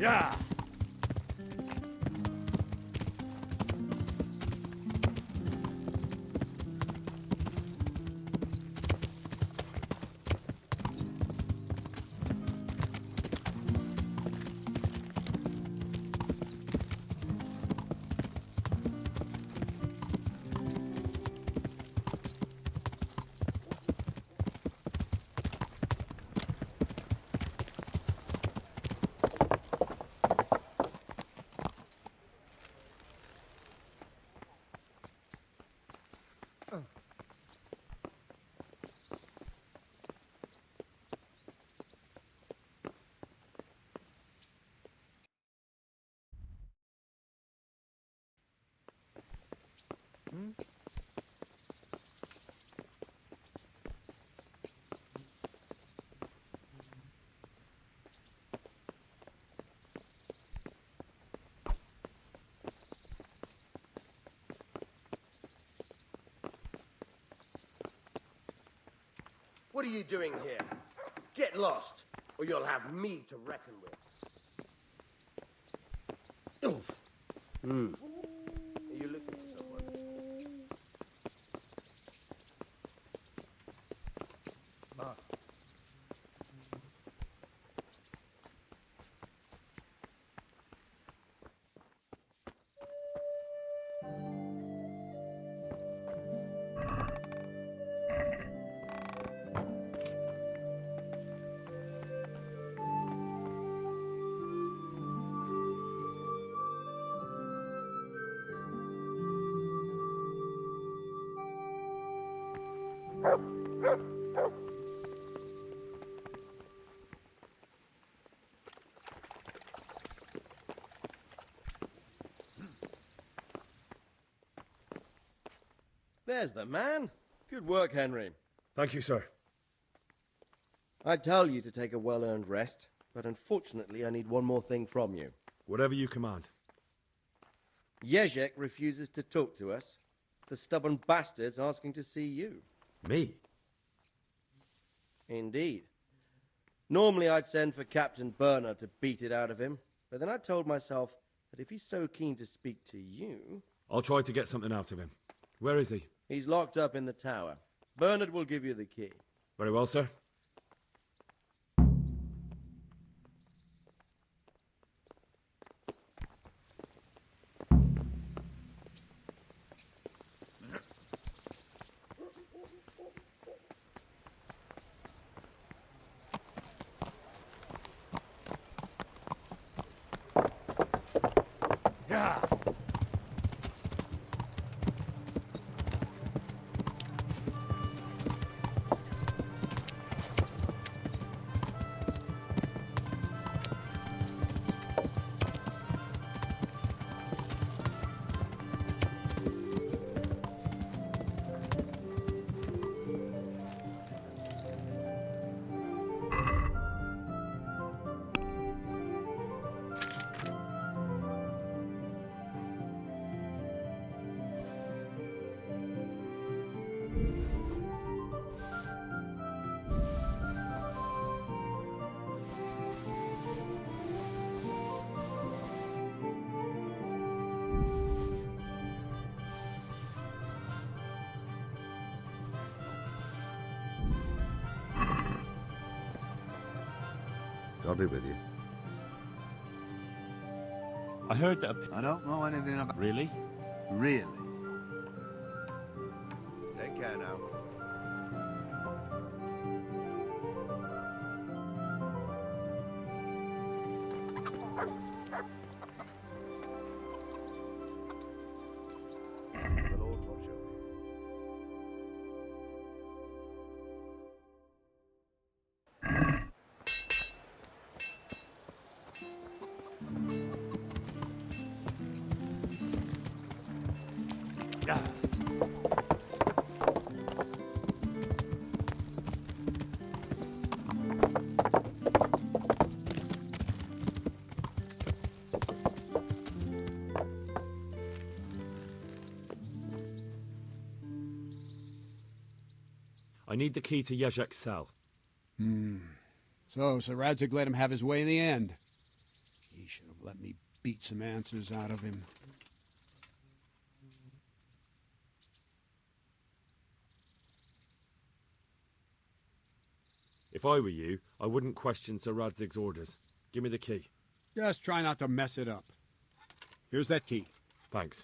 Yeah. What are you doing here? Get lost, or you'll have me to reckon with. Oof. Are you looking for someone? Ah. There's the man. Good work, Henry. Thank you, sir. I tell you to take a well-earned rest, but unfortunately I need one more thing from you. Whatever you command. Jezek refuses to talk to us. The stubborn bastard's asking to see you. Me? Indeed. Normally I'd send for Captain Burner to beat it out of him, but then I told myself that if he's so keen to speak to you... I'll try to get something out of him. Where is he? He's locked up in the tower. Bernard will give you the key. Very well, sir. Yeah. God be with you. I heard that... I don't know anything about... Really? Really? Take care now. The Lord watch over you. Yeah. I need the key to Jezek's cell. So Sir Radzig let him have his way in the end. He should have let me beat some answers out of him. If I were you, I wouldn't question Sir Radzig's orders. Give me the key. Just try not to mess it up. Here's that key. Thanks.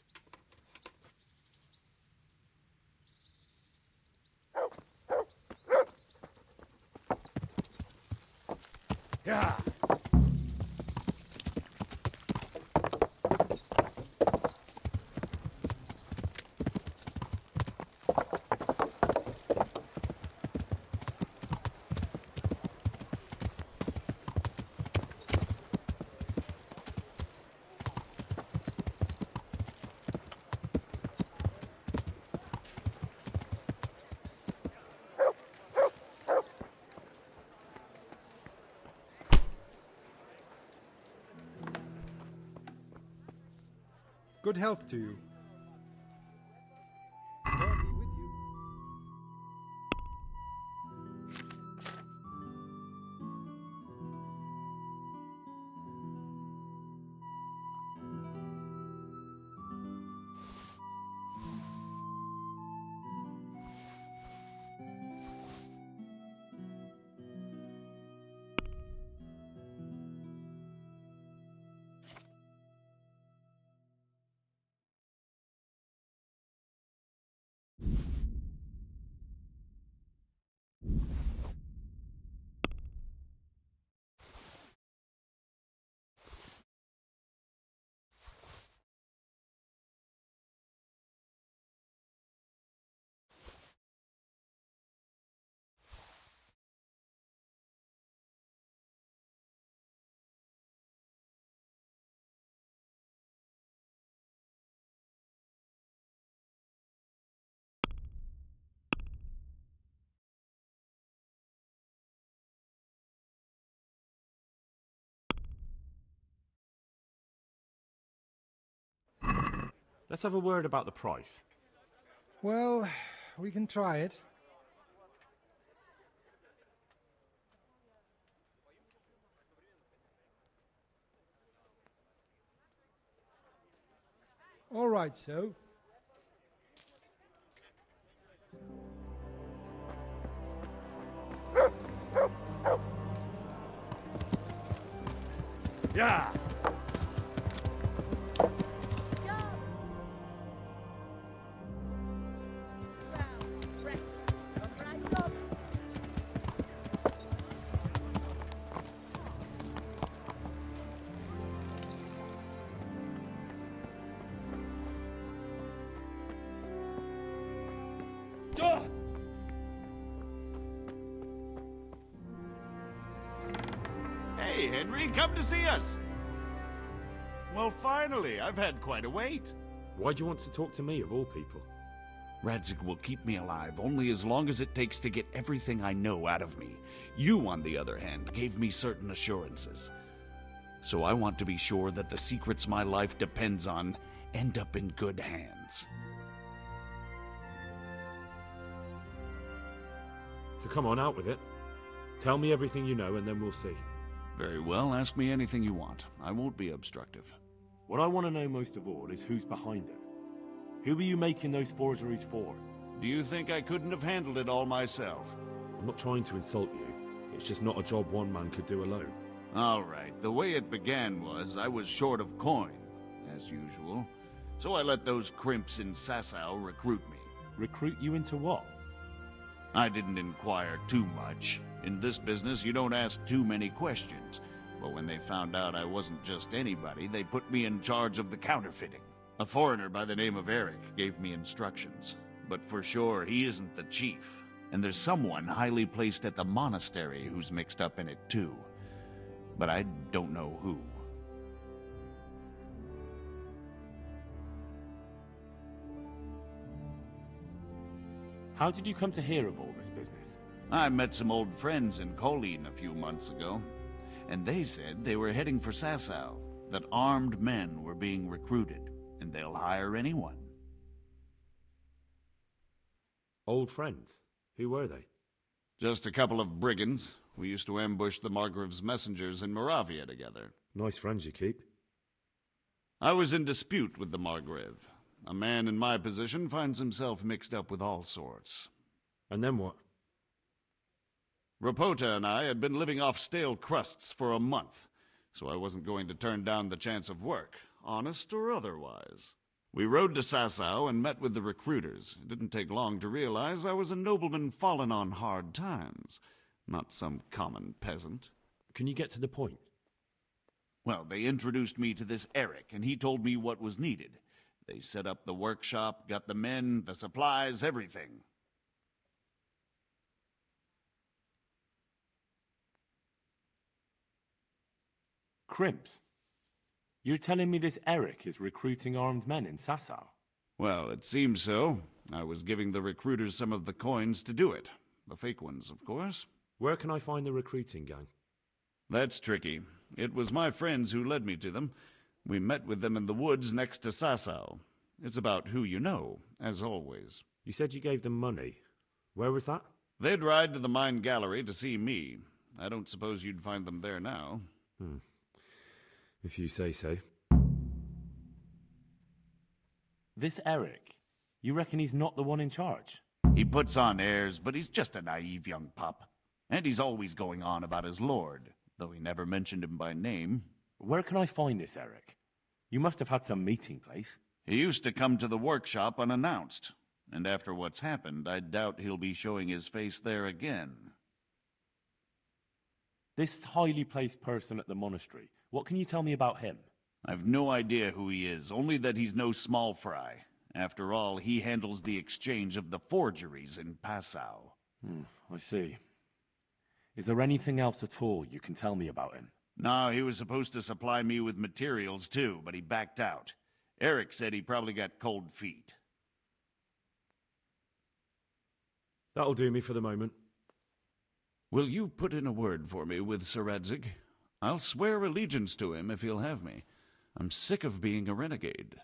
Yeah. Good health to you. God be with you. Let's have a word about the price. Well, we can try it. All right, so. Yeah! Hey, Henry, come to see us! Well, finally, I've had quite a wait. Why do you want to talk to me, of all people? Radzig will keep me alive only as long as it takes to get everything I know out of me. You, on the other hand, gave me certain assurances. So I want to be sure that the secrets my life depends on end up in good hands. So come on, out with it. Tell me everything you know and then we'll see. Very well, ask me anything you want. I won't be obstructive. What I want to know most of all is who's behind it. Who are you making those forgeries for? Do you think I couldn't have handled it all myself? I'm not trying to insult you. It's just not a job one man could do alone. All right, the way it began was I was short of coin, as usual. So I let those crimps in Sasau recruit me. Recruit you into what? I didn't inquire too much. In this business, you don't ask too many questions. But when they found out I wasn't just anybody, they put me in charge of the counterfeiting. A foreigner by the name of Eric gave me instructions. But for sure, he isn't the chief. And there's someone highly placed at the monastery who's mixed up in it too. But I don't know who. How did you come to hear of all this business? I met some old friends in Colleen a few months ago, and they said they were heading for Sasau, that armed men were being recruited, and they'll hire anyone. Old friends? Who were they? Just a couple of brigands. We used to ambush the Margrave's messengers in Moravia together. Nice friends you keep. I was in dispute with the Margrave. A man in my position finds himself mixed up with all sorts. And then what? Rapota and I had been living off stale crusts for a month, so I wasn't going to turn down the chance of work, honest or otherwise. We rode to Sasau and met with the recruiters. It didn't take long to realize I was a nobleman fallen on hard times, not some common peasant. Can you get to the point? Well, they introduced me to this Eric, and he told me what was needed. They set up the workshop, got the men, the supplies, everything. Crimps? You're telling me this Eric is recruiting armed men in Sasau? Well, it seems so. I was giving the recruiters some of the coins to do it. The fake ones, of course. Where can I find the recruiting gang? That's tricky. It was my friends who led me to them. We met with them in the woods next to Sasau. It's about who you know, as always. You said you gave them money. Where was that? They'd ride to the mine gallery to see me. I don't suppose you'd find them there now. If you say so. This Eric, you reckon he's not the one in charge? He puts on airs, but he's just a naive young pup. And he's always going on about his lord, though he never mentioned him by name. Where can I find this Eric? You must have had some meeting place. He used to come to the workshop unannounced, and after what's happened, I doubt he'll be showing his face there again. This highly placed person at the monastery, what can you tell me about him? I've no idea who he is, only that he's no small fry. After all, he handles the exchange of the forgeries in Passau. I see. Is there anything else at all you can tell me about him? No, he was supposed to supply me with materials too, but he backed out. Eric said he probably got cold feet. That'll do me for the moment. Will you put in a word for me with Sir Radzig? I'll swear allegiance to him if he'll have me. I'm sick of being a renegade.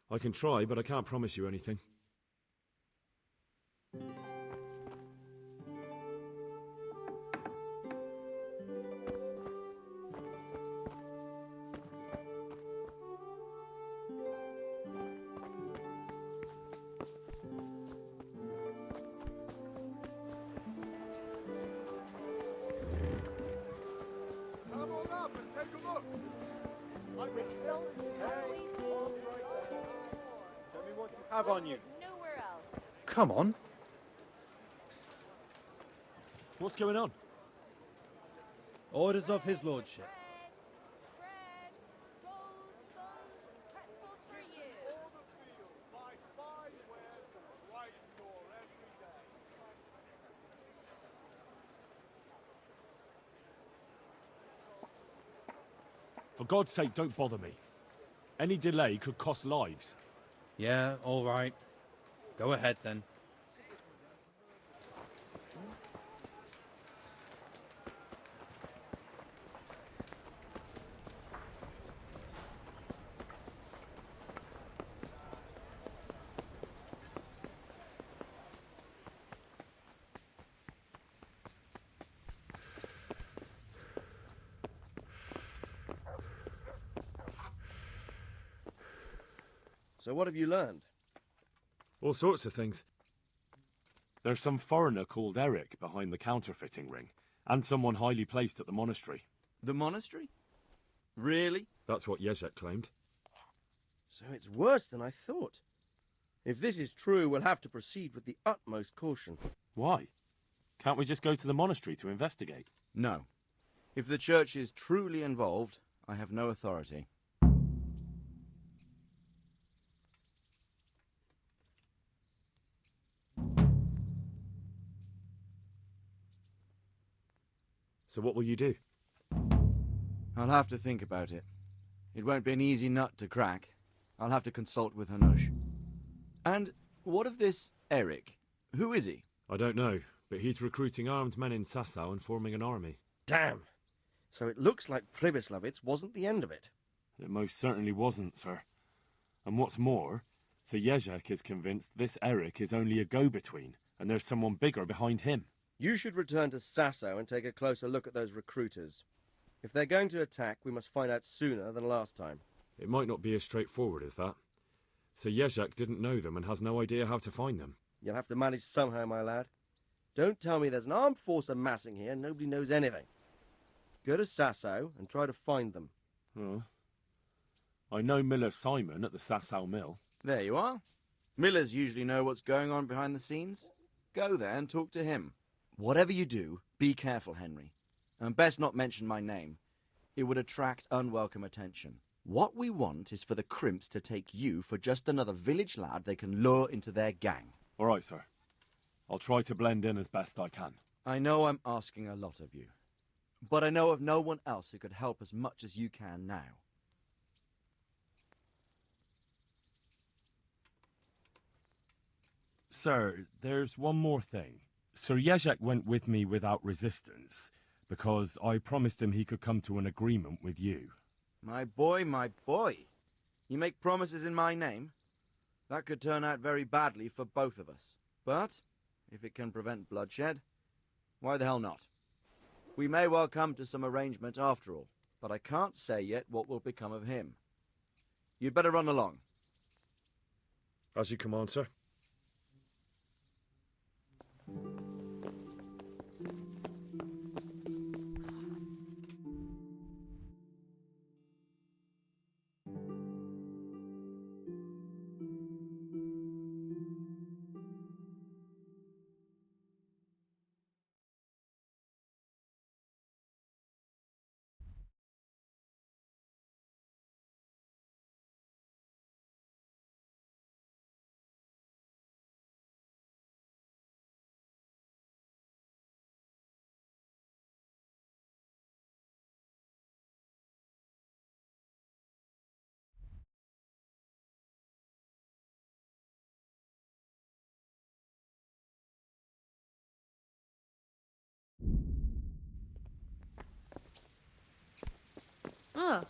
I can try, but I can't promise you anything. Come on up and take a look. Tell me what you have on you. Nowhere else. Come on. What's going on? Orders of his lordship. Bread, rolls, buns, pretzels for you. For God's sake, don't bother me. Any delay could cost lives. Yeah, all right. Go ahead then. So what have you learned? All sorts of things. There's some foreigner called Eric behind the counterfeiting ring, and someone highly placed at the monastery. The monastery? Really? That's what Yezhek claimed. So it's worse than I thought. If this is true, we'll have to proceed with the utmost caution. Why? Can't we just go to the monastery to investigate? No. If the church is truly involved, I have no authority. So what will you do? I'll have to think about it. It won't be an easy nut to crack. I'll have to consult with Hanush. And what of this Eric? Who is he? I don't know, but he's recruiting armed men in Sasau and forming an army. Damn! So it looks like Pribyslavitz wasn't the end of it. It most certainly wasn't, sir. And what's more, So Jezek is convinced this Eric is only a go-between, and there's someone bigger behind him. You should return to Sasso and take a closer look at those recruiters. If they're going to attack, we must find out sooner than last time. It might not be as straightforward as that. So Jezek didn't know them and has no idea how to find them. You'll have to manage somehow, my lad. Don't tell me there's an armed force amassing here and nobody knows anything. Go to Sasso and try to find them. Oh. I know Miller Simon at the Sasau Mill. There you are. Millers usually know what's going on behind the scenes. Go there and talk to him. Whatever you do, be careful, Henry. And best not mention my name. It would attract unwelcome attention. What we want is for the crimps to take you for just another village lad they can lure into their gang. All right, sir. I'll try to blend in as best I can. I know I'm asking a lot of you, but I know of no one else who could help as much as you can now. Sir, there's one more thing. Sir Jezek went with me without resistance, because I promised him he could come to an agreement with you. My boy, my boy. You make promises in my name? That could turn out very badly for both of us. But, if it can prevent bloodshed, why the hell not? We may well come to some arrangement after all, but I can't say yet what will become of him. You'd better run along. As you command, sir. Oh.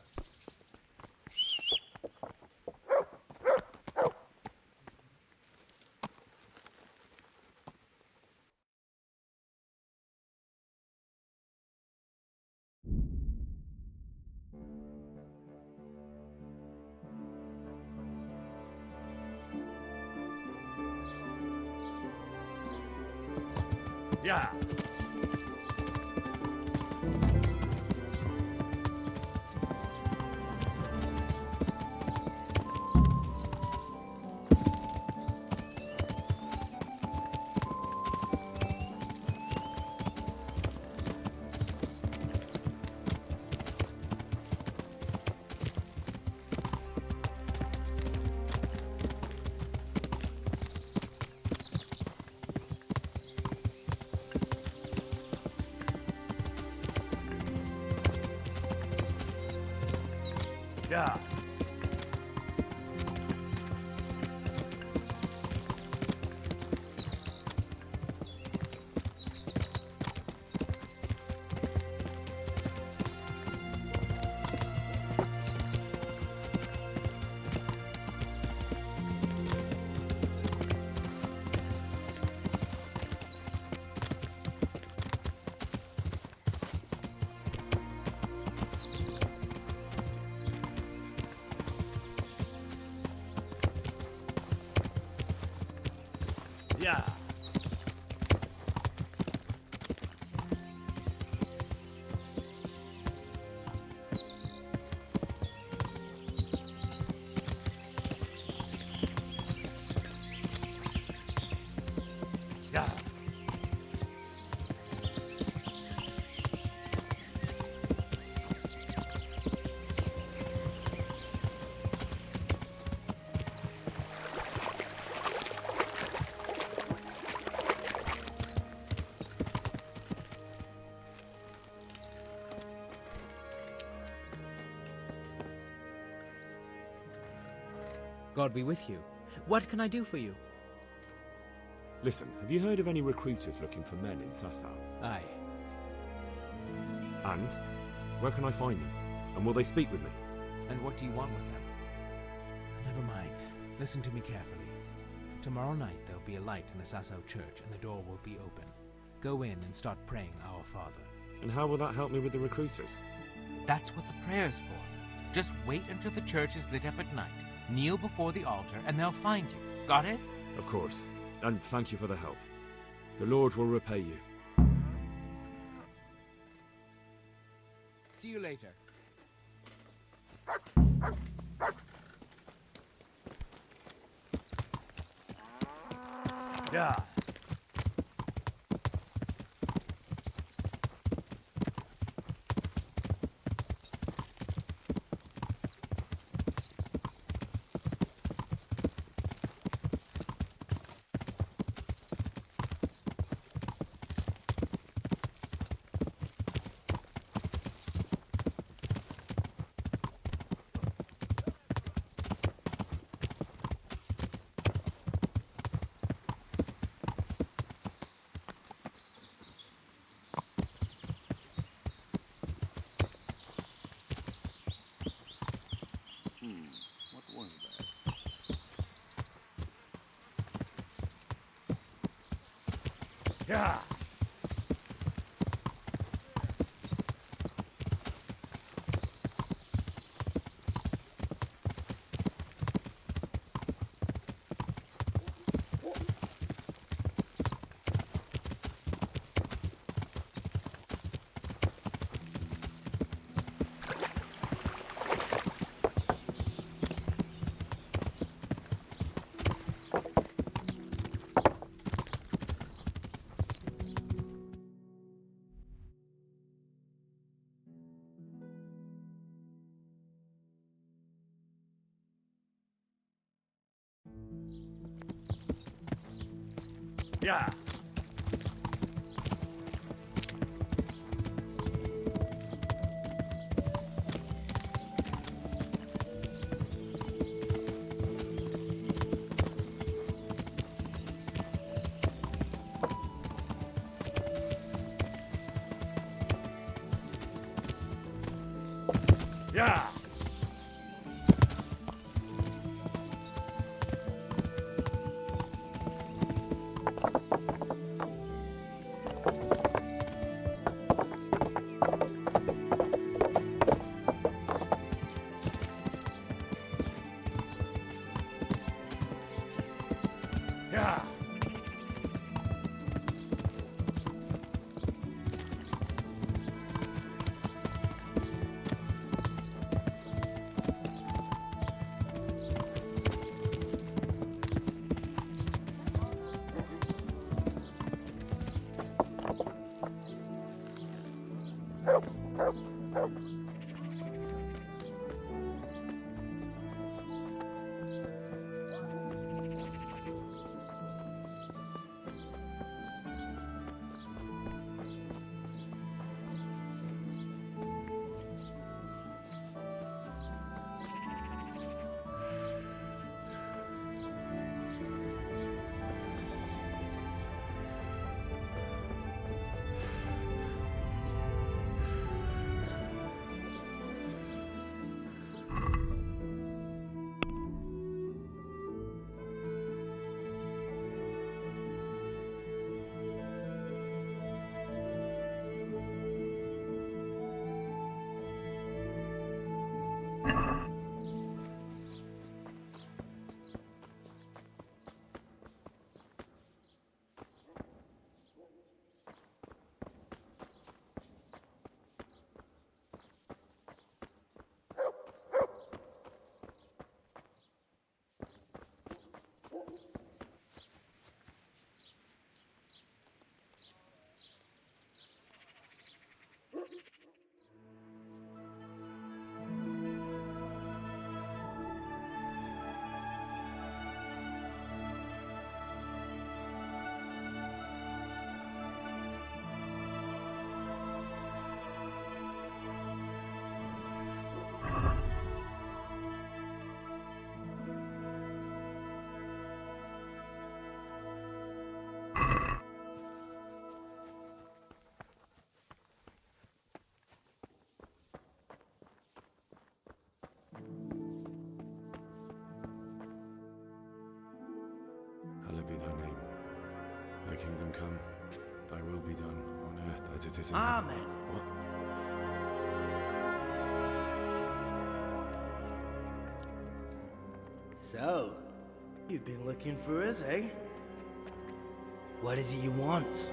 Yeah. Yeah. Yeah. Yeah. God be with you. What can I do for you? Listen, have you heard of any recruiters looking for men in Sasau? Aye. And where can I find them? And will they speak with me? And what do you want with them? Never mind. Listen to me carefully. Tomorrow night there'll be a light in the Sasau church and the door will be open. Go in and start praying Our Father. And how will that help me with the recruiters? That's what the prayer's for. Just wait until the church is lit up at night. Kneel before the altar and they'll find you. Got it? Of course. And thank you for the help. The Lord will repay you. See you later. Yeah. What was that? Yeah. Yeah. Yeah. Yeah. kingdom come, thy will be done on earth as it is in Amen. heaven. What? So, you've been looking for us, eh? What is it you want?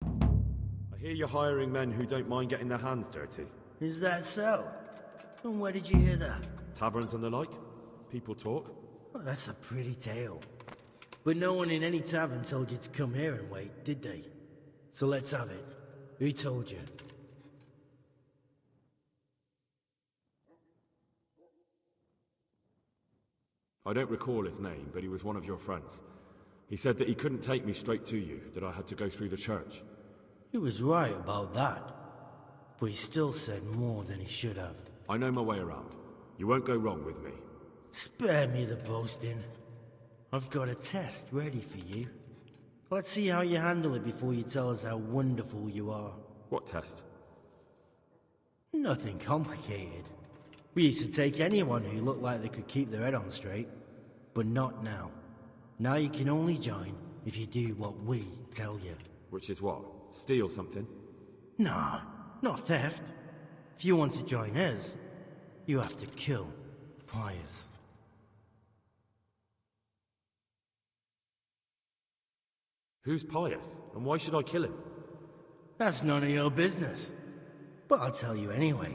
I hear you're hiring men who don't mind getting their hands dirty. Is that so? And where did you hear that? Taverns and the like? People talk? Well, that's a pretty tale. But no one in any tavern told you to come here and wait, did they? So let's have it. Who told you? I don't recall his name, but he was one of your friends. He said that he couldn't take me straight to you, that I had to go through the church. He was right about that. But he still said more than he should have. I know my way around. You won't go wrong with me. Spare me the boasting. I've got a test ready for you. Let's see how you handle it before you tell us how wonderful you are. What test? Nothing complicated. We used to take anyone who looked like they could keep their head on straight. But not now. Now you can only join if you do what we tell you. Which is what? Steal something? Nah, not theft. If you want to join us, you have to kill Pius. Who's Pius, and why should I kill him? That's none of your business. But I'll tell you anyway,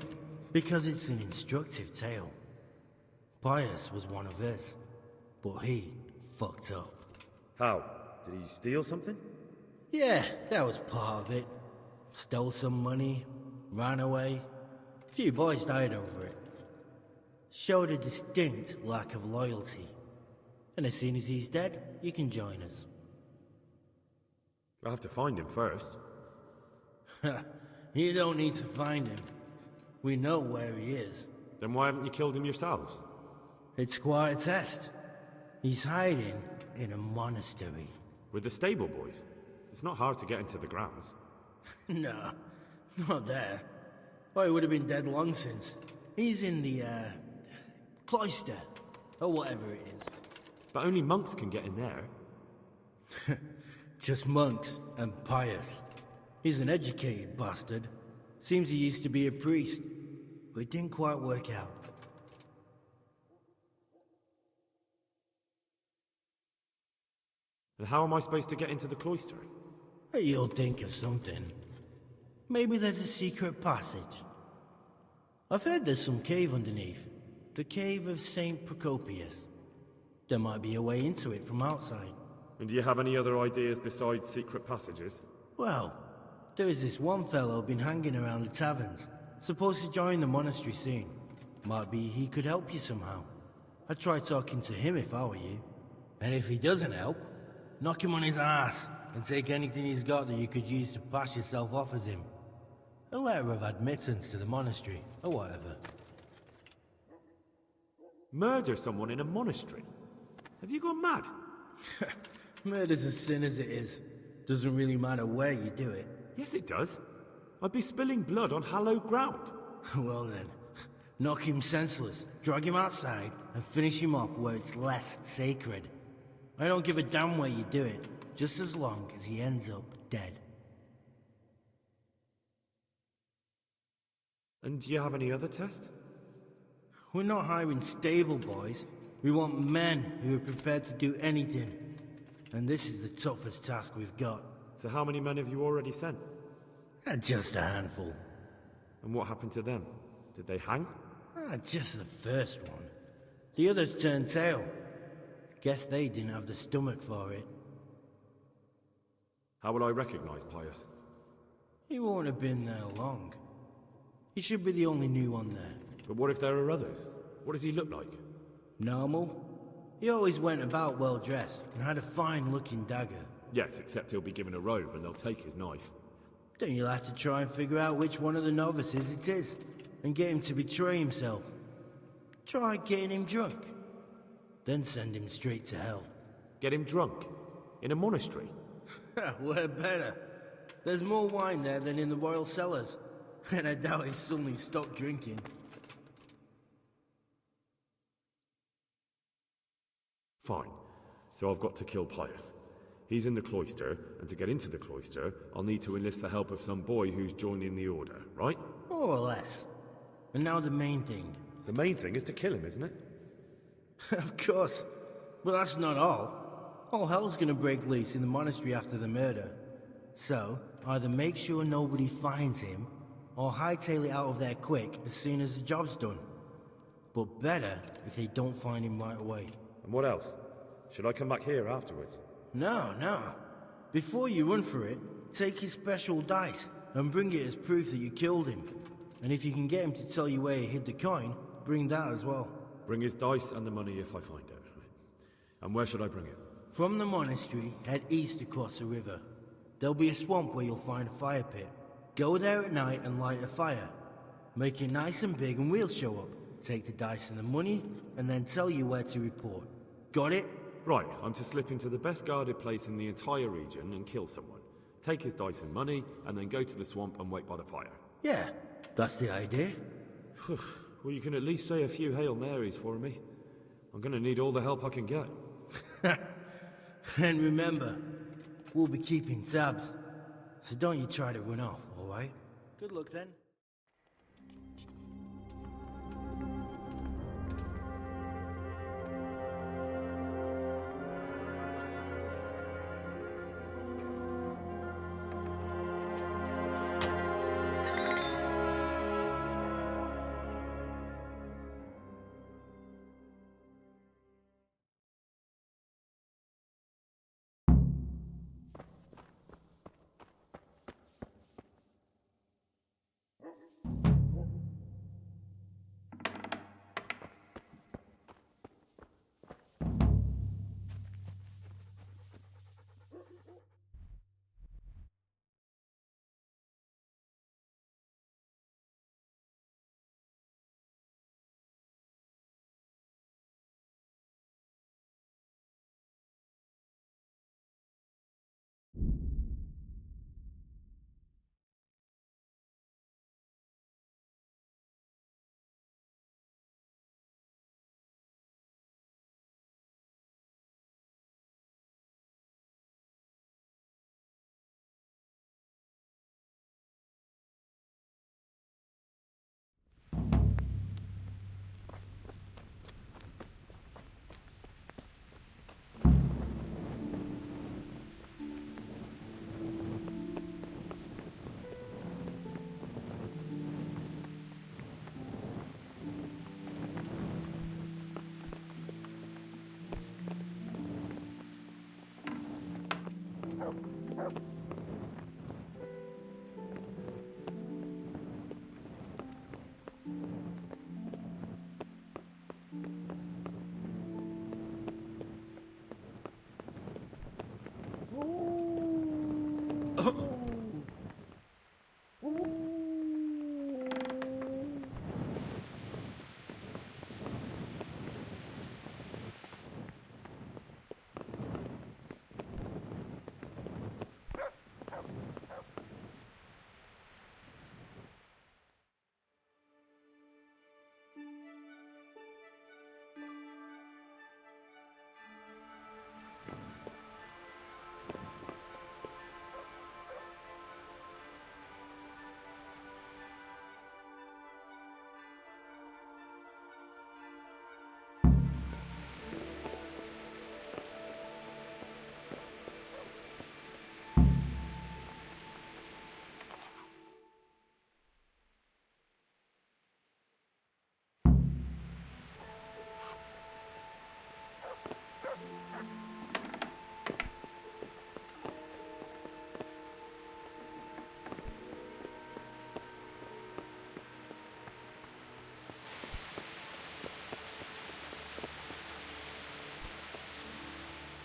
because it's an instructive tale. Pius was one of us, but he fucked up. How? Did he steal something? Yeah, that was part of it. Stole some money, ran away. A few boys died over it. Showed a distinct lack of loyalty. And as soon as he's dead, you can join us. I'll have to find him first. You don't need to find him. We know where he is. Then why haven't you killed him yourselves? It's quite a test. He's hiding in a monastery. With the stable boys? It's not hard to get into the grounds. No, not there. Oh, he would have been dead long since. He's in the, cloister. Or whatever it is. But only monks can get in there. Just monks and Pius. He's an educated bastard. Seems he used to be a priest, but it didn't quite work out. And how am I supposed to get into the cloister? You'll think of something. Maybe there's a secret passage. I've heard there's some cave underneath. The cave of St. Procopius. There might be a way into it from outside. And do you have any other ideas besides secret passages? Well, there is this one fellow been hanging around the taverns. Supposed to join the monastery soon. Might be he could help you somehow. I'd try talking to him if I were you. And if he doesn't help, knock him on his ass and take anything he's got that you could use to pass yourself off as him. A letter of admittance to the monastery, or whatever. Murder someone in a monastery? Have you gone mad? Murder's a sin as it is. Doesn't really matter where you do it. Yes, it does. I'd be spilling blood on hallowed ground. Well then, knock him senseless, drag him outside, and finish him off where it's less sacred. I don't give a damn where you do it, just as long as he ends up dead. And do you have any other test? We're not hiring stable boys. We want men who are prepared to do anything. And this is the toughest task we've got. So how many men have you already sent? Just a handful. And what happened to them? Did they hang? Just the first one. The others turned tail. Guess they didn't have the stomach for it. How will I recognize Pius? He won't have been there long. He should be the only new one there. But what if there are others? What does he look like? Normal. He always went about well dressed and had a fine-looking dagger. Yes, except he'll be given a robe and they'll take his knife. Then you'll have to try and figure out which one of the novices it is, and get him to betray himself. Try getting him drunk. Then send him straight to hell. Get him drunk? In a monastery? We're better. There's more wine there than in the royal cellars. And I doubt he suddenly stopped drinking. Fine. So I've got to kill Pius. He's in the cloister, and to get into the cloister, I'll need to enlist the help of some boy who's joining the Order, right? More or less. And now the main thing. The main thing is to kill him, isn't it? Of course. But that's not all. All hell's gonna break loose in the monastery after the murder. So, either make sure nobody finds him, or hightail it out of there quick as soon as the job's done. But better if they don't find him right away. And what else? Should I come back here afterwards? No, no. Before you run for it, take his special dice and bring it as proof that you killed him. And if you can get him to tell you where he hid the coin, bring that as well. Bring his dice and the money if I find it. And where should I bring it? From the monastery, head east across the river. There'll be a swamp where you'll find a fire pit. Go there at night and light a fire. Make it nice and big and we'll show up. Take the dice and the money, and then tell you where to report. Got it? Right, I'm to slip into the best guarded place in the entire region and kill someone. Take his dice and money, and then go to the swamp and wait by the fire. Yeah, that's the idea. Well, you can at least say a few Hail Marys for me. I'm gonna need all the help I can get. And remember, we'll be keeping tabs. So don't you try to run off, alright? Good luck then.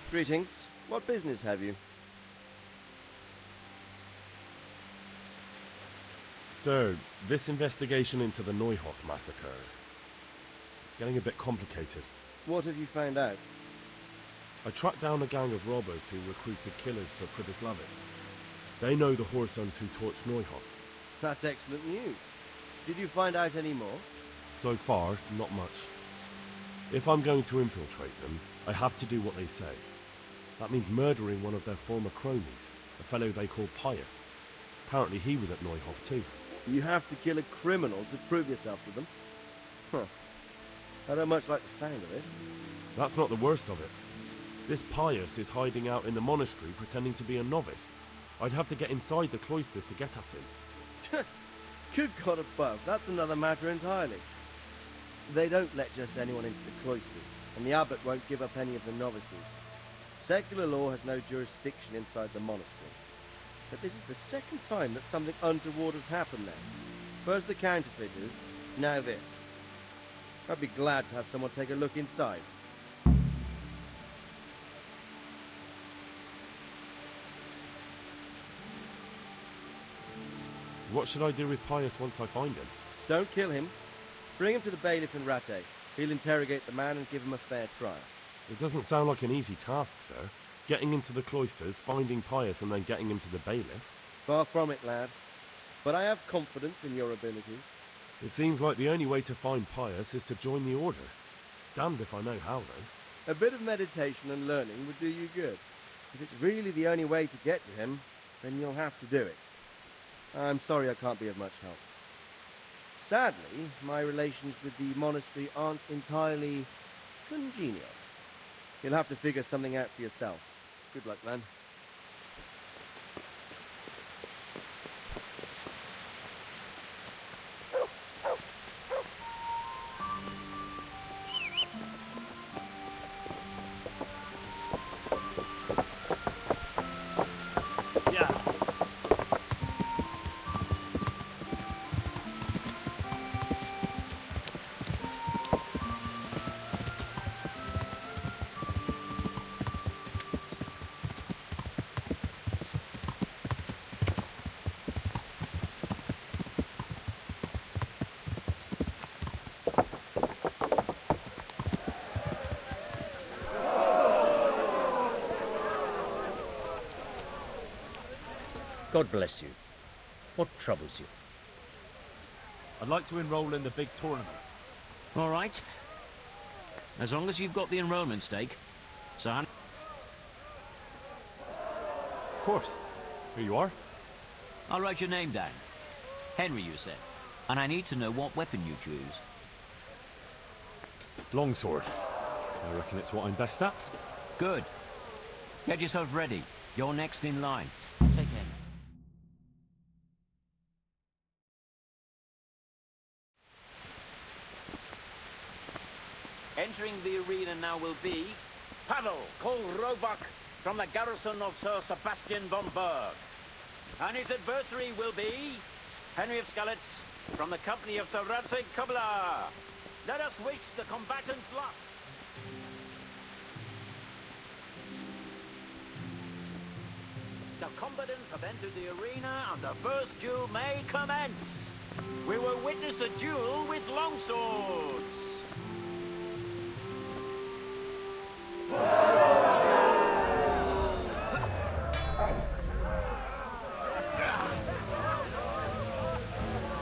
Greetings. What business have you? Sir, this investigation into the Neuhoff massacre, it's getting a bit complicated. What have you found out? I tracked down a gang of robbers who recruited killers for Pribyslavitz. They know the whoresons who torched Neuhoff. That's excellent news. Did you find out any more? So far, not much. If I'm going to infiltrate them, I have to do what they say. That means murdering one of their former cronies, a fellow they call Pius. Apparently he was at Neuhof too. You have to kill a criminal to prove yourself to them? Huh. I don't much like the sound of it. That's not the worst of it. This Pius is hiding out in the monastery pretending to be a novice. I'd have to get inside the cloisters to get at him. Good God above, that's another matter entirely. They don't let just anyone into the cloisters, and the abbot won't give up any of the novices. Secular law has no jurisdiction inside the monastery. But this is the second time that something untoward has happened there. First the counterfeiters, now this. I'd be glad to have someone take a look inside. What should I do with Pius once I find him? Don't kill him. Bring him to the bailiff in Rattay. He'll interrogate the man and give him a fair trial. It doesn't sound like an easy task, sir. Getting into the cloisters, finding Pius, and then getting him to the bailiff. Far from it, lad. But I have confidence in your abilities. It seems like the only way to find Pius is to join the order. Damned if I know how, though. A bit of meditation and learning would do you good. If it's really the only way to get to him, then you'll have to do it. I'm sorry I can't be of much help. Sadly, my relations with the monastery aren't entirely congenial. You'll have to figure something out for yourself. Good luck, then. God bless you. What troubles you? I'd like to enroll in the big tournament. All right. As long as you've got the enrollment stake, son. Of course. Here you are. I'll write your name down. Henry, you said. And I need to know what weapon you choose. Longsword. I reckon it's what I'm best at. Good. Get yourself ready. You're next in line. Take care. Entering the arena now will be Pavel called Roebuck from the garrison of Sir Sebastian von Berg. And his adversary will be Henry of Skalitz from the company of Sir Radzig Kobyla. Let us wish the combatants luck. The combatants have entered the arena and the first duel may commence. We will witness a duel with longswords.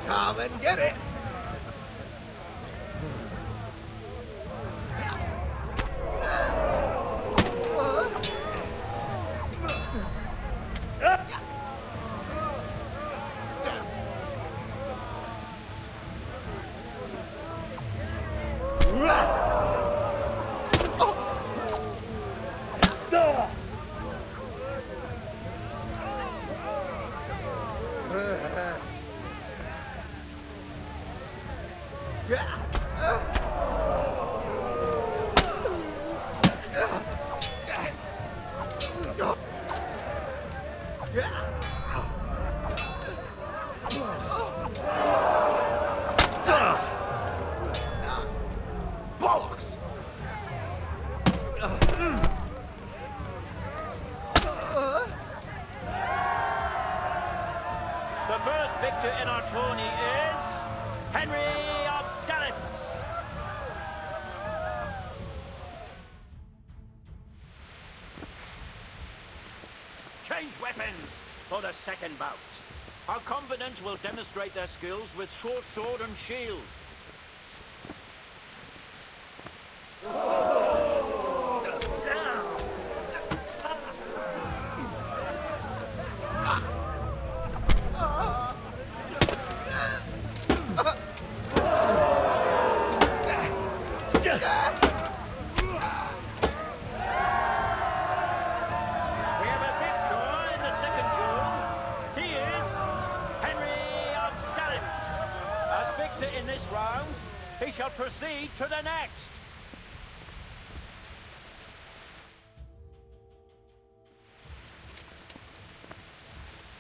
Come and get it! Bollocks! The first victor in our tourney is Henry of Skalitz. Change weapons for the second bout. Our combatants will demonstrate their skills with short sword and shield. shall proceed to the next.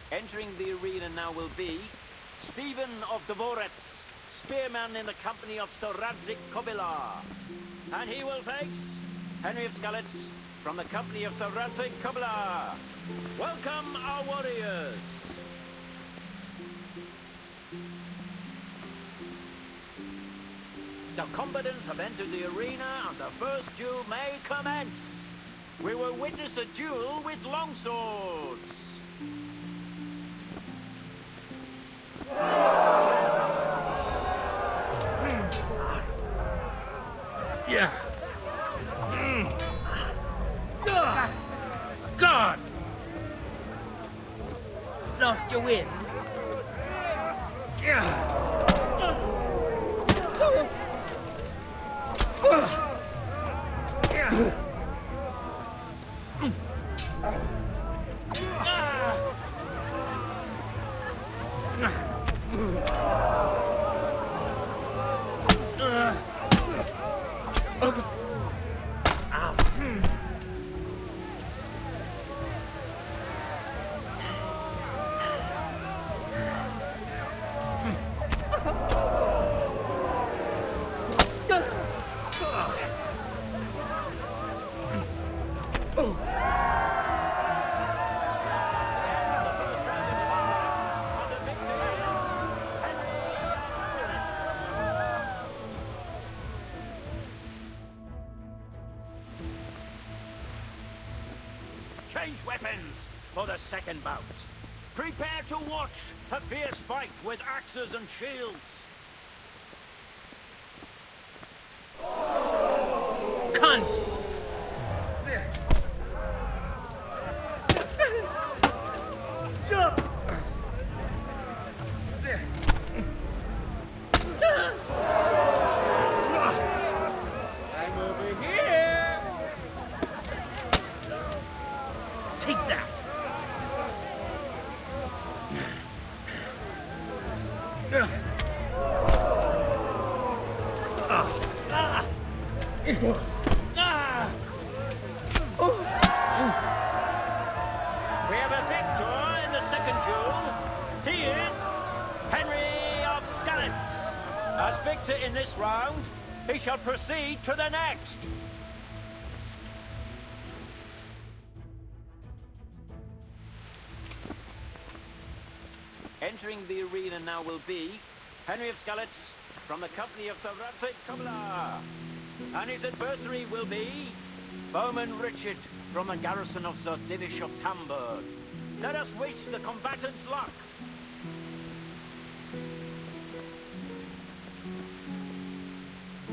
Entering the arena now will be Stephen of Deliverance, spearman in the company of Sir Radzik Kobilar. And he will face Henry of Skalitz from the company of Sir Radzik Kobilar. Welcome, our warriors. The combatants have entered the arena and the first duel may commence. We will witness a duel with longswords. Yeah. God! Lost your wind? Change weapons for the second bout. Prepare to watch a fierce fight with axes and shields. Cunt! I'm over here. Take that! We have a victor in the second duel. He is Henry of Skalitz. As victor in this round, he shall proceed to the next. Entering the arena now will be Henry of Skalitz from the company of Sir Radzik Kobilar. And his adversary will be Bowman Richard from the garrison of Sir Divish of Tamburg. Let us wish the combatants luck.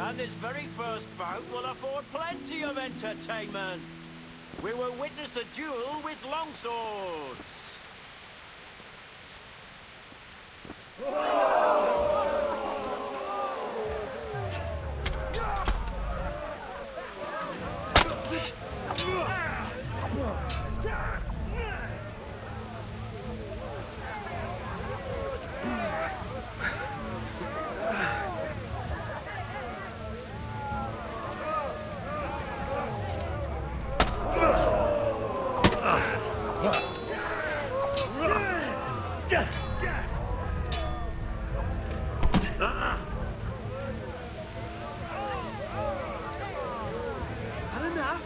And this very first bout will afford plenty of entertainment. We will witness a duel with longswords. Had enough?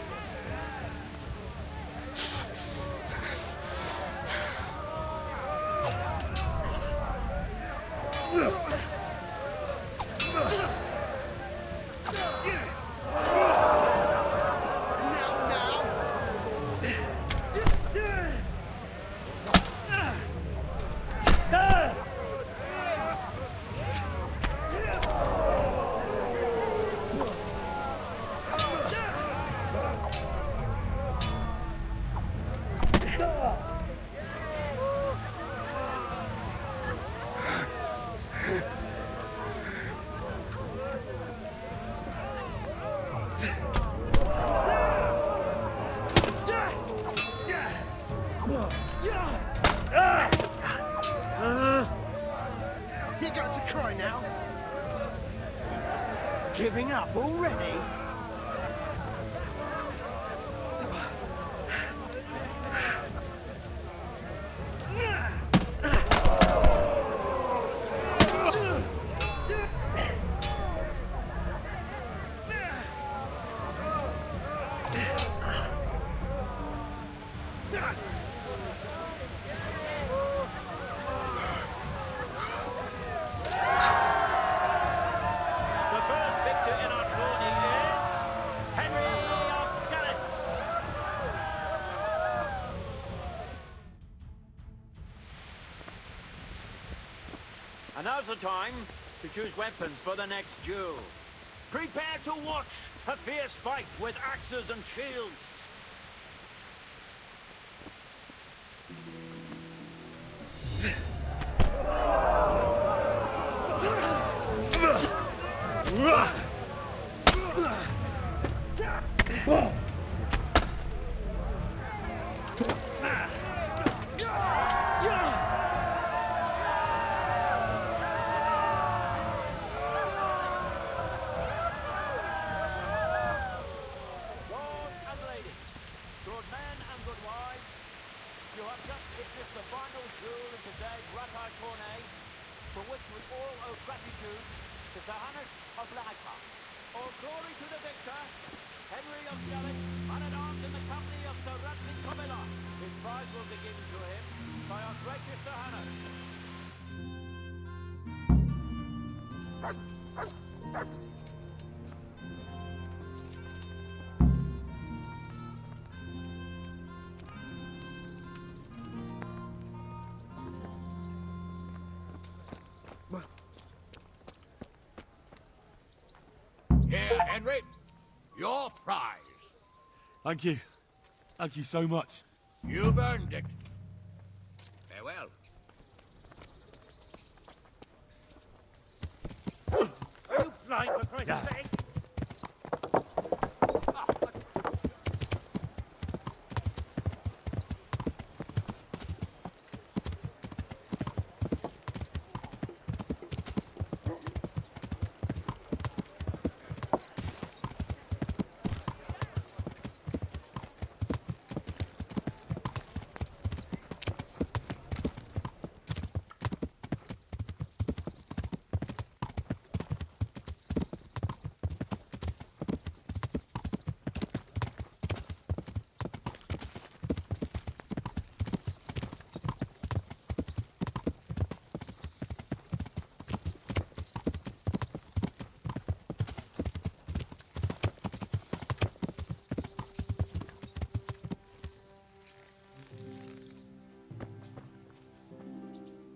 You got to cry now. Giving up already? The first victor in our tourney is Henry of Skalitz. And now's the time to choose weapons for the next duel. Prepare to watch a fierce fight with axes and shields. Lords and ladies, good men and good wives, you have just witnessed the final duel in today's Ratai tourney, for which we all owe gratitude to Sir Hannes of Leicester. All glory to the victor, Henry of Skalitz, man-at-arms in the company of Sir Radzik Kobila. His prize will be given to him by our gracious Sir Hannes. Here, Henry. Your prize. Thank you. Thank you so much. You've earned it. Farewell. Are you blind, for Christ's sake?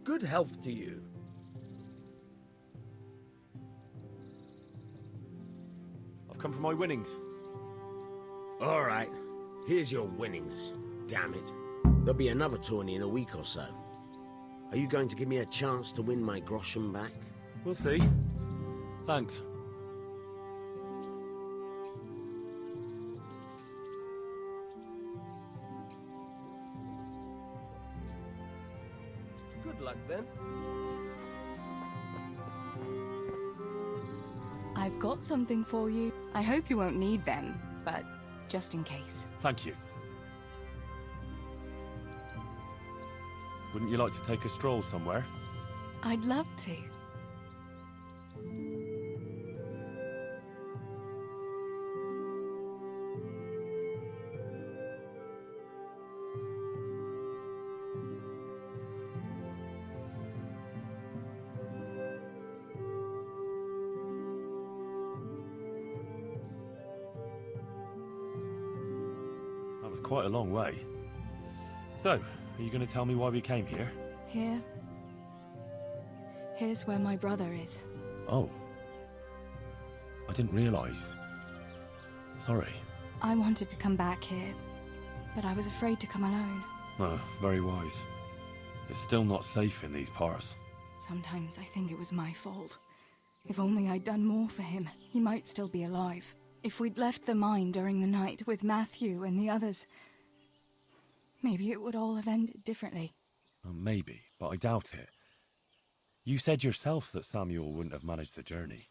Good health to you. I've come for my winnings. All right, here's your winnings. Damn it. There'll be another tourney in a week or so. Are you going to give me a chance to win my groschen back? We'll see. Thanks. Good luck then. I've got something for you. I hope you won't need them, but just in case. Thank you. Wouldn't you like to take a stroll somewhere? I'd love to. That was quite a long way. So, are you going to tell me why we came here? Here's where my brother is. Oh. I didn't realise. Sorry. I wanted to come back here, but I was afraid to come alone. No, very wise. It's still not safe in these parts. Sometimes I think it was my fault. If only I'd done more for him, he might still be alive. If we'd left the mine during the night with Matthew and the others, maybe it would all have ended differently. Maybe, but I doubt it. You said yourself that Samuel wouldn't have managed the journey.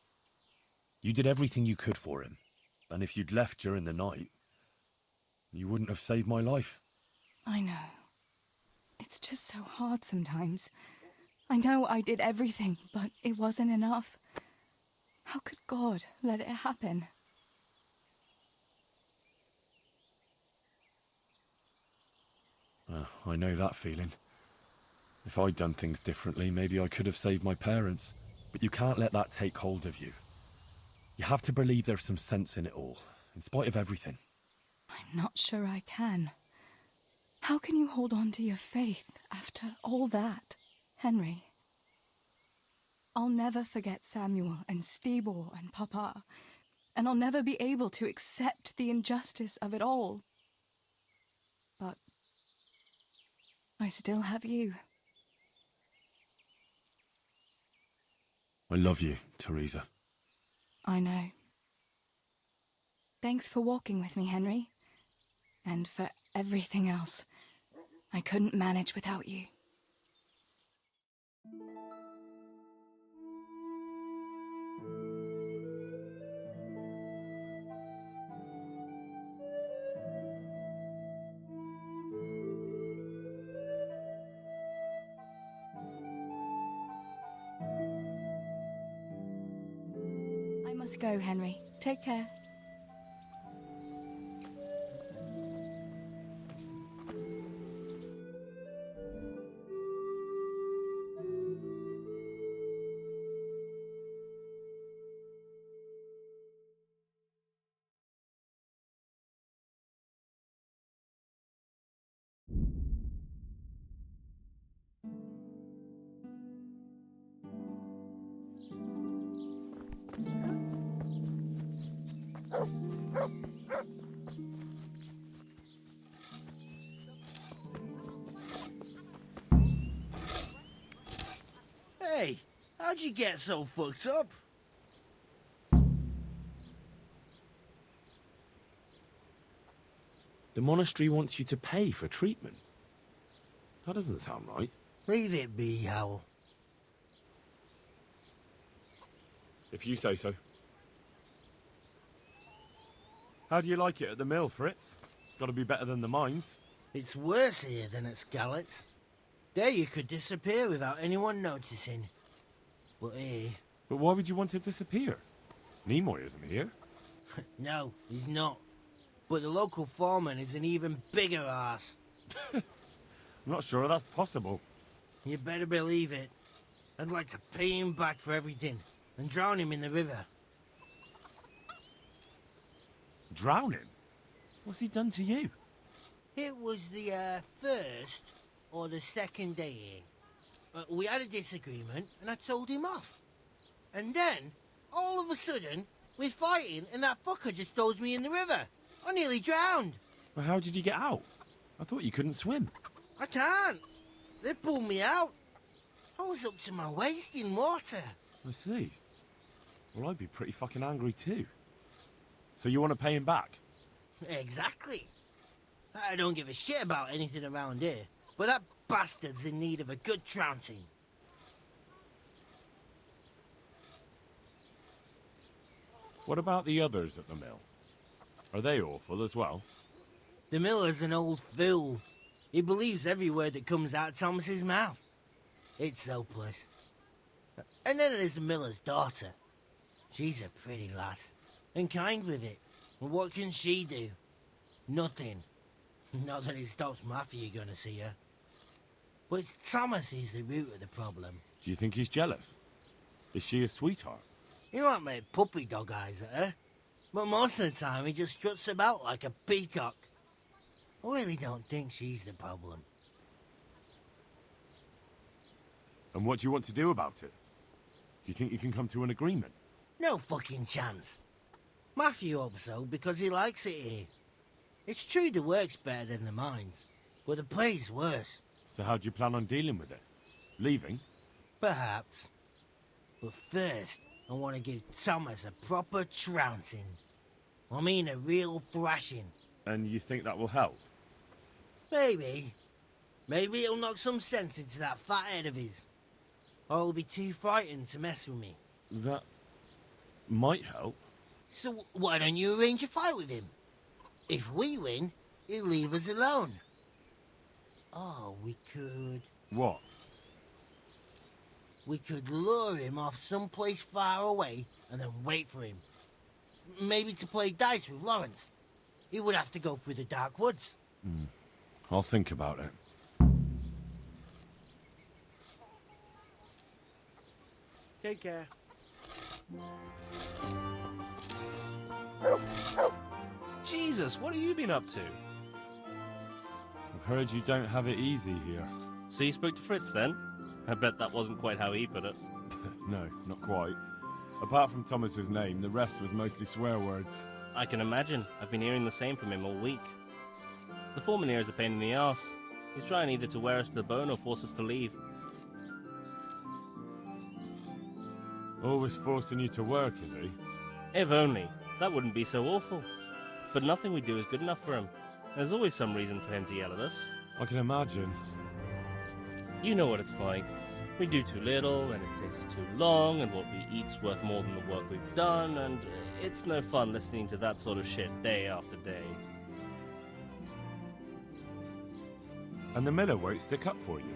You did everything you could for him. And if you'd left during the night, you wouldn't have saved my life. I know. It's just so hard sometimes. I know I did everything, but it wasn't enough. How could God let it happen? I know that feeling. If I'd done things differently, maybe I could have saved my parents. But you can't let that take hold of you. You have to believe there's some sense in it all, in spite of everything. I'm not sure I can. How can you hold on to your faith after all that, Henry? I'll never forget Samuel and Stibor and Papa, and I'll never be able to accept the injustice of it all. But I still have you. I love you, Teresa. I know. Thanks for walking with me, Henry. And for everything else. I couldn't manage without you. I must go, Henry. Take care. Hey, how'd you get so fucked up? The monastery wants you to pay for treatment. That doesn't sound right. Leave it be, Howell. If you say so. How do you like it at the mill, Fritz? It's got to be better than the mines. It's worse here than at Scarlet's. There you could disappear without anyone noticing. But here... But why would you want to disappear? Nimoy isn't here. No, he's not. But the local foreman is an even bigger ass. I'm not sure that's possible. You better believe it. I'd like to pay him back for everything and drown him in the river. Drown him? What's he done to you? It was the first or the second day here. We had a disagreement and I told him off. And then, all of a sudden, we're fighting and that fucker just throws me in the river. I nearly drowned. Well, how did you get out? I thought you couldn't swim. I can't. They pulled me out. I was up to my waist in water. I see. Well, I'd be pretty fucking angry too. So you want to pay him back? Exactly. I don't give a shit about anything around here, but that bastard's in need of a good trouncing. What about the others at the mill? Are they awful as well? The miller's an old fool. He believes every word that comes out of Thomas's mouth. It's hopeless. And then there's the miller's daughter. She's a pretty lass, and kind with it. And what can she do? Nothing. Not that it stops Matthew going to see her. But Thomas is the root of the problem. Do you think he's jealous? Is she a sweetheart? He might make puppy dog eyes at her, but most of the time he just struts about like a peacock. I really don't think she's the problem. And what do you want to do about it? Do you think you can come to an agreement? No fucking chance. Matthew hopes so because he likes it here. It's true the work's better than the mines, but the pay's worse. So how do you plan on dealing with it? Leaving? Perhaps. But first, I want to give Thomas a proper trouncing. I mean a real thrashing. And you think that will help? Maybe. Maybe it'll knock some sense into that fat head of his. Or he'll be too frightened to mess with me. might help. So why don't you arrange a fight with him? If we win, he'll leave us alone. Oh, we could... What? We could lure him off someplace far away and then wait for him. Maybe to play dice with Lawrence. He would have to go through the dark woods. I'll think about it. Take care. Jesus, what have you been up to? I've heard you don't have it easy here. So you spoke to Fritz then? I bet that wasn't quite how he put it. No, not quite. Apart from Thomas's name, the rest was mostly swear words. I can imagine. I've been hearing the same from him all week. The foreman here is a pain in the arse. He's trying either to wear us to the bone or force us to leave. Always forcing you to work, is he? If only. That wouldn't be so awful. But nothing we do is good enough for him. There's always some reason for him to yell at us. I can imagine. You know what it's like. We do too little, and it takes us too long, and what we eat's worth more than the work we've done, and it's no fun listening to that sort of shit day after day. And the miller won't stick up for you.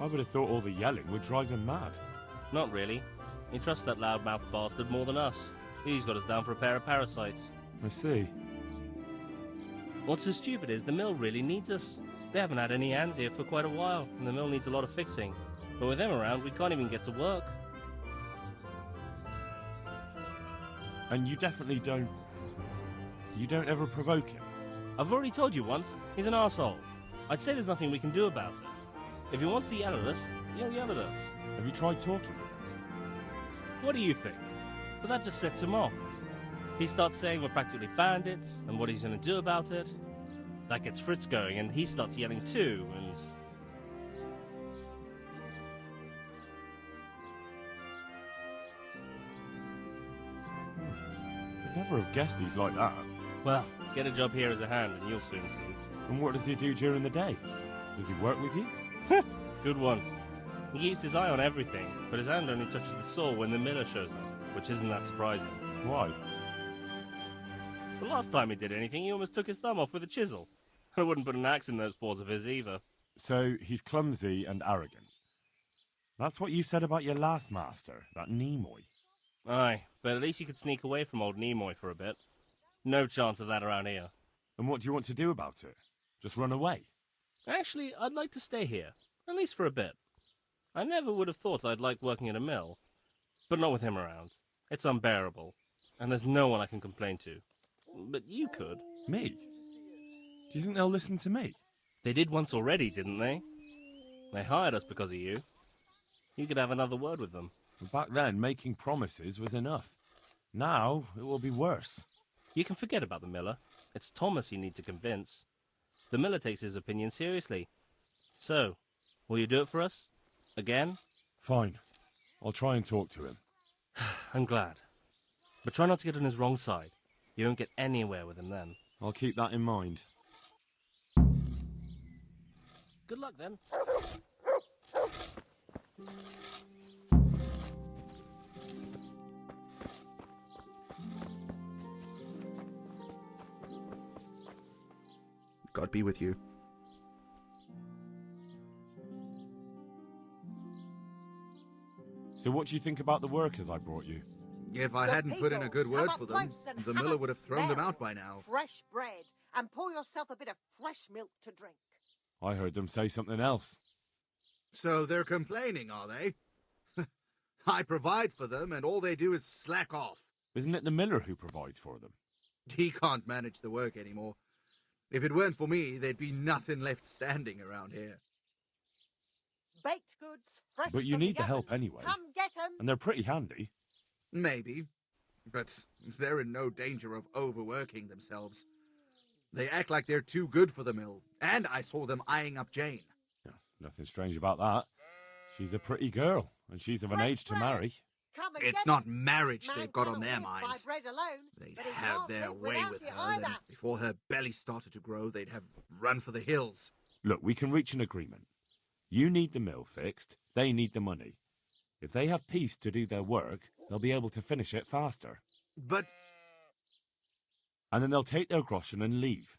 I would have thought all the yelling would drive him mad. Not really. He trusts that loudmouth bastard more than us. He's got us down for a pair of parasites. I see. What's so stupid is the mill really needs us. They haven't had any hands here for quite a while, and the mill needs a lot of fixing. But with them around, we can't even get to work. And you definitely don't... You don't ever provoke him? I've already told you once, he's an arsehole. I'd say there's nothing we can do about it. If he wants to yell at us, he'll yell at us. Have you tried talking with him? What do you think? But that just sets him off. He starts saying we're practically bandits, and what he's going to do about it. That gets Fritz going, and he starts yelling too, and... I'd never have guessed he's like that. Well, get a job here as a hand, and you'll soon see. And what does he do during the day? Does he work with you? Good one. He keeps his eye on everything, but his hand only touches the saw when the miller shows up, which isn't that surprising. Why? The last time he did anything, he almost took his thumb off with a chisel. I wouldn't put an axe in those paws of his either. So he's clumsy and arrogant. That's what you said about your last master, that Nimoy. Aye, but at least you could sneak away from old Nimoy for a bit. No chance of that around here. And what do you want to do about it? Just run away? Actually, I'd like to stay here, at least for a bit. I never would have thought I'd like working at a mill, but not with him around. It's unbearable, and there's no one I can complain to. But you could. Me? Do you think they'll listen to me? They did once already, didn't they? They hired us because of you. You could have another word with them. Back then, making promises was enough. Now, it will be worse. You can forget about the miller. It's Thomas you need to convince. The miller takes his opinion seriously. So, will you do it for us? Again? Fine. I'll try and talk to him. I'm glad. But try not to get on his wrong side. You won't get anywhere with him then. I'll keep that in mind. Good luck then. God be with you. So what do you think about the workers I brought you? If I hadn't put in a good word for them, the miller would have thrown them out by now. Fresh bread, and pour yourself a bit of fresh milk to drink. I heard them say something else. So they're complaining, are they? I provide for them, and all they do is slack off. Isn't it the miller who provides for them? He can't manage the work anymore. If it weren't for me, there'd be nothing left standing around here. Baked goods, fresh But you from need the oven. help anyway. Come get 'em. And they're pretty handy. Maybe, but they're in no danger of overworking themselves. They act like they're too good for the mill, and I saw them eyeing up Jane. Yeah, nothing strange about that. She's a pretty girl, and she's of an age to marry. Come and It's get not it. marriage Man they've got on cannot their live by minds. bread alone, They'd but he have can't their live way without with it her, either. then before her belly started to grow, they'd have run for the hills. Look, we can reach an agreement. You need the mill fixed, they need the money. If they have peace to do their work, They'll be able to finish it faster. But... And then they'll take their groschen and leave.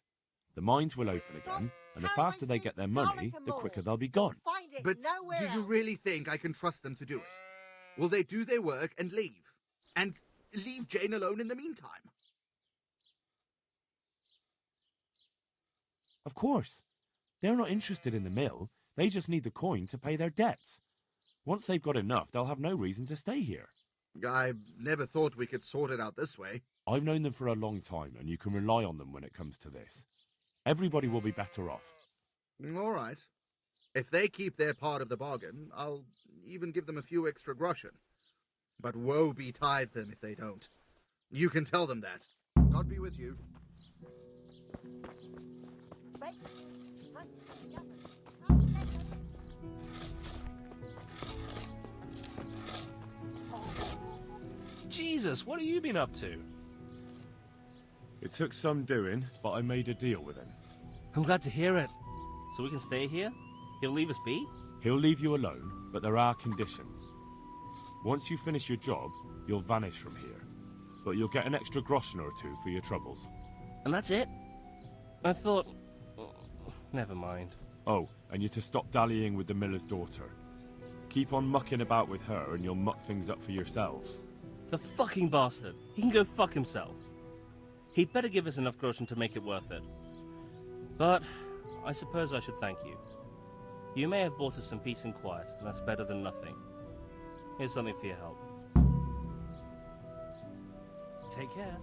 The mines will open again, and the faster they get their money, the quicker they'll be gone. But do you really think I can trust them to do it? Will they do their work and leave? And leave Jane alone in the meantime? Of course. They're not interested in the mill. They just need the coin to pay their debts. Once they've got enough, they'll have no reason to stay here. I never thought we could sort it out this way. I've known them for a long time, and you can rely on them when it comes to this. Everybody will be better off. All right. If they keep their part of the bargain, I'll even give them a few extra groschen. But woe betide them if they don't. You can tell them that. God be with you. Jesus, what have you been up to? It took some doing, but I made a deal with him. I'm glad to hear it. So we can stay here? He'll leave us be? He'll leave you alone, but there are conditions. Once you finish your job, you'll vanish from here. But you'll get an extra groschen or two for your troubles. And that's it? I thought... Never mind. Oh, and you're to stop dallying with the miller's daughter. Keep on mucking about with her and you'll muck things up for yourselves. The fucking bastard. He can go fuck himself. He'd better give us enough groschen to make it worth it. But I suppose I should thank you. You may have bought us some peace and quiet, and that's better than nothing. Here's something for your help. Take care.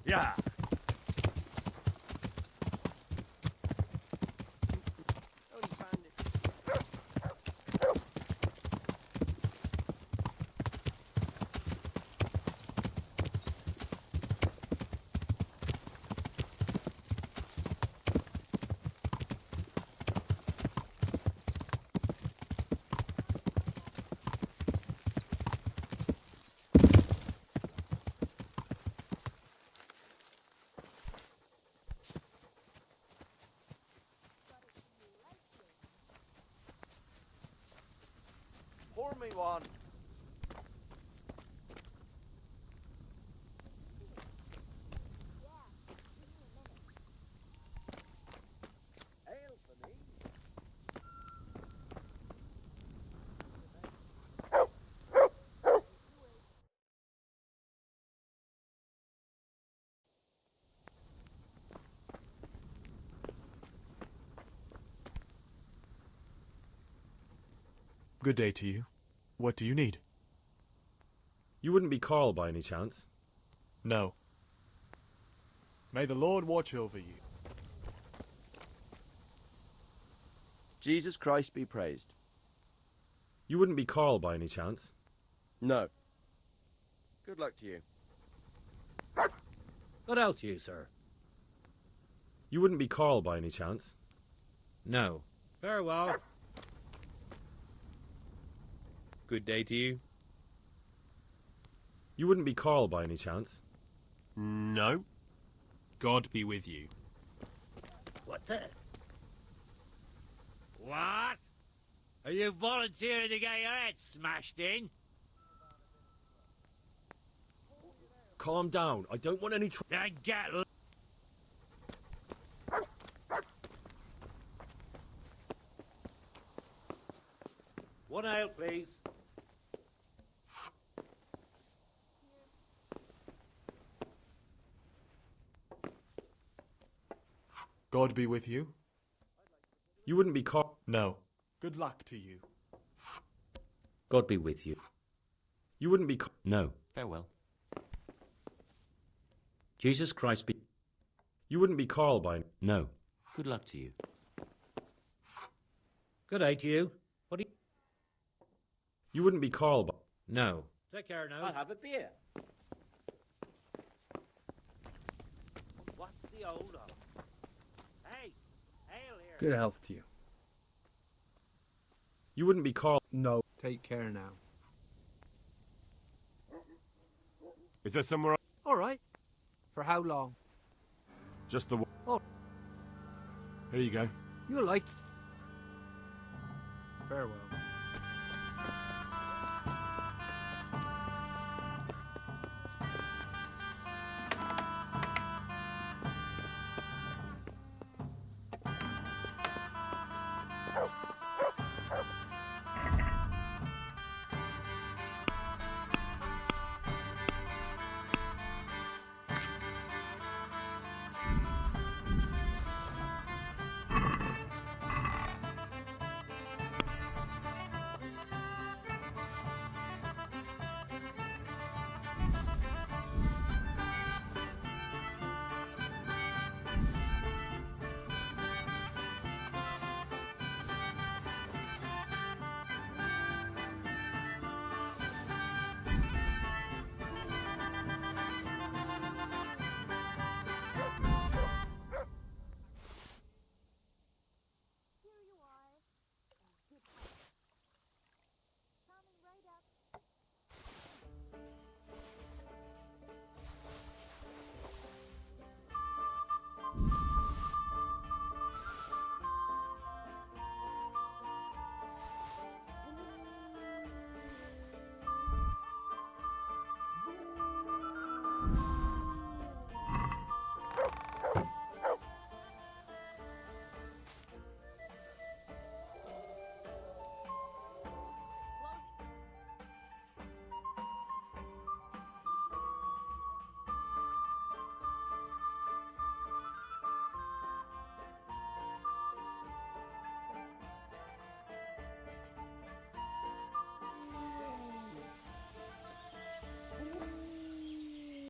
Yeah. Pour me one. Ale for me. Good day to you. What do you need? You wouldn't be Carl by any chance? No. May the Lord watch over you. Jesus Christ be praised. You wouldn't be Carl by any chance? No. Good luck to you. Good health to you, sir. You wouldn't be Carl by any chance? No. Farewell. Good day to you. You wouldn't be Carl by any chance? No. God be with you. What the? What? Are you volunteering to get your head smashed in? Calm down. I don't want any Then get... One ale, please. God be with you. You wouldn't be Carl... No. Good luck to you. God be with you. You wouldn't be... No. Farewell. Jesus Christ be... You wouldn't be Carl by... No. Good luck to you. Good day to you. What do you... You wouldn't be Carl, but... No. Take care now. I'll have a beer. What's the old of? Hey, hail here. Good health to you. You wouldn't be Carl... No. Take care now. Is there somewhere... All right. For how long? Just the... Oh. Here you go. You'll like... Farewell.